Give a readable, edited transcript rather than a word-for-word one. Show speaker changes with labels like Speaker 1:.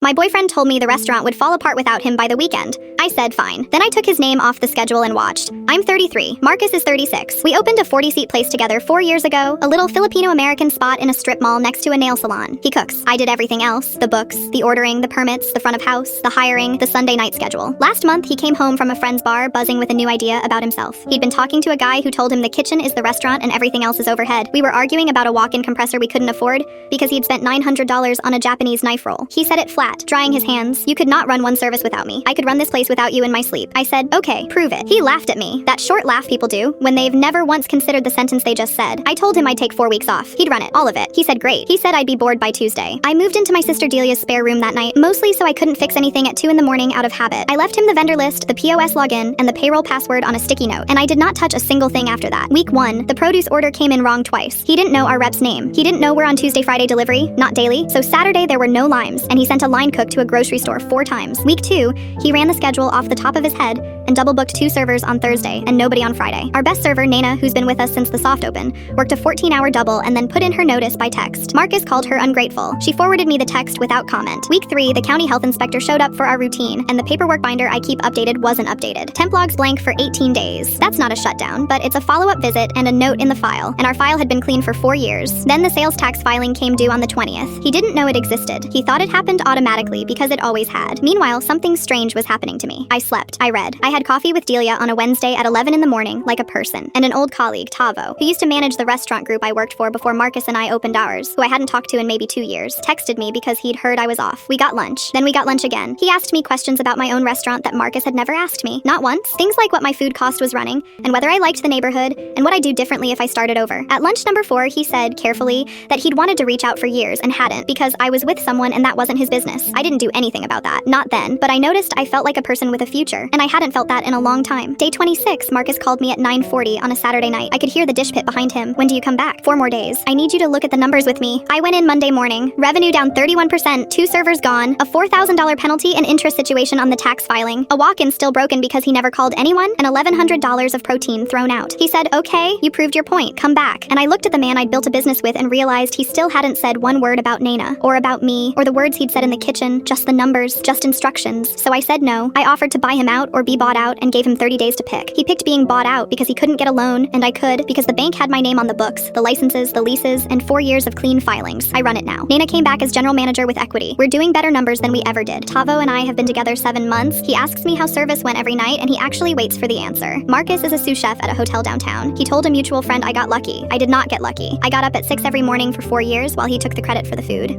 Speaker 1: My boyfriend told me the restaurant would fall apart without him by the weekend. I said fine. Then I took his name off the schedule and watched. I'm 33. Marcus is 36. We opened a 40-seat place together 4 years ago, a little Filipino-American spot in a strip mall next to a nail salon. He cooks. I did everything else. The books, the ordering, the permits, the front of house, the hiring, the Sunday night schedule. Last month, he came home from a friend's bar buzzing with a new idea about himself. He'd been talking to a guy who told him the kitchen is the restaurant and everything else is overhead. We were arguing about a walk-in compressor we couldn't afford because he'd spent $900 on a Japanese knife roll. He said it flat, drying his hands. You could not run one service without me. I could run this place without you in my sleep. I said, okay, prove it. He laughed at me. That short laugh people do when they've never once considered the sentence they just said. I told him I'd take 4 weeks off. He'd run it, all of it. He said great. He said I'd be bored by Tuesday. I moved into my sister Delia's spare room that night, mostly so I couldn't fix anything at 2 in the morning out of habit. I left him the vendor list, the POS login, and the payroll password on a sticky note, and I did not touch a single thing after that. Week 1, the produce order came in wrong twice. He didn't know our rep's name. He didn't know we're on Tuesday, Friday delivery, not daily, so Saturday there were no limes, and he sent a line cook to a grocery store 4 times. Week 2, he ran the schedule off the top of his head and double booked 2 servers on Thursday and nobody on Friday. Our best server, Nana, who's been with us since the soft open, worked a 14-hour double and then put in her notice by text. Marcus called her ungrateful. She forwarded me the text without comment. Week 3, the county health inspector showed up for our routine and the paperwork binder I keep updated wasn't updated. Temp logs blank for 18 days. That's not a shutdown, but it's a follow-up visit and a note in the file, and our file had been clean for 4 years. Then the sales tax filing came due on the 20th. He didn't know it existed. He thought it happened automatically because it always had. Meanwhile, something strange was happening to me. I slept. I read. I had coffee with Delia on a Wednesday at 11 in the morning, like a person. And an old colleague, Tavo, who used to manage the restaurant group I worked for before Marcus and I opened ours, who I hadn't talked to in maybe 2 years, texted me because he'd heard I was off. We got lunch. Then we got lunch again. He asked me questions about my own restaurant that Marcus had never asked me. Not once. Things like what my food cost was running, and whether I liked the neighborhood, and what I'd do differently if I started over. At lunch number 4, he said, carefully, that he'd wanted to reach out for years and hadn't, because I was with someone and that wasn't his business. I didn't do anything about that. Not then, but I noticed I felt like a person with a future, and I hadn't felt that in a long time. Day 26, Marcus called me at 9:40 on a Saturday night. I could hear the dish pit behind him. When do you come back? 4 more days. I need you to look at the numbers with me. I went in Monday morning. Revenue down 31%, 2 servers gone, a $4,000 penalty and interest situation on the tax filing, a walk-in still broken because he never called anyone, and $1,100 of protein thrown out. He said, okay, you proved your point. Come back. And I looked at the man I'd built a business with and realized he still hadn't said one word about Nana, or about me, or the words he'd said in the kitchen, just the numbers, just instructions. So I said no. I offered to buy him out or be bought out and gave him 30 days to pick. He picked being bought out because he couldn't get a loan, and I could because the bank had my name on the books, the licenses, the leases, and 4 years of clean filings. I run it now. Nana came back as general manager with equity. We're doing better numbers than we ever did. Tavo and I have been together 7 months. He asks me how service went every night, and he actually waits for the answer. Marcus is a sous chef at a hotel downtown. He told a mutual friend I got lucky. I did not get lucky. I got up at 6 every morning for 4 years while he took the credit for the food.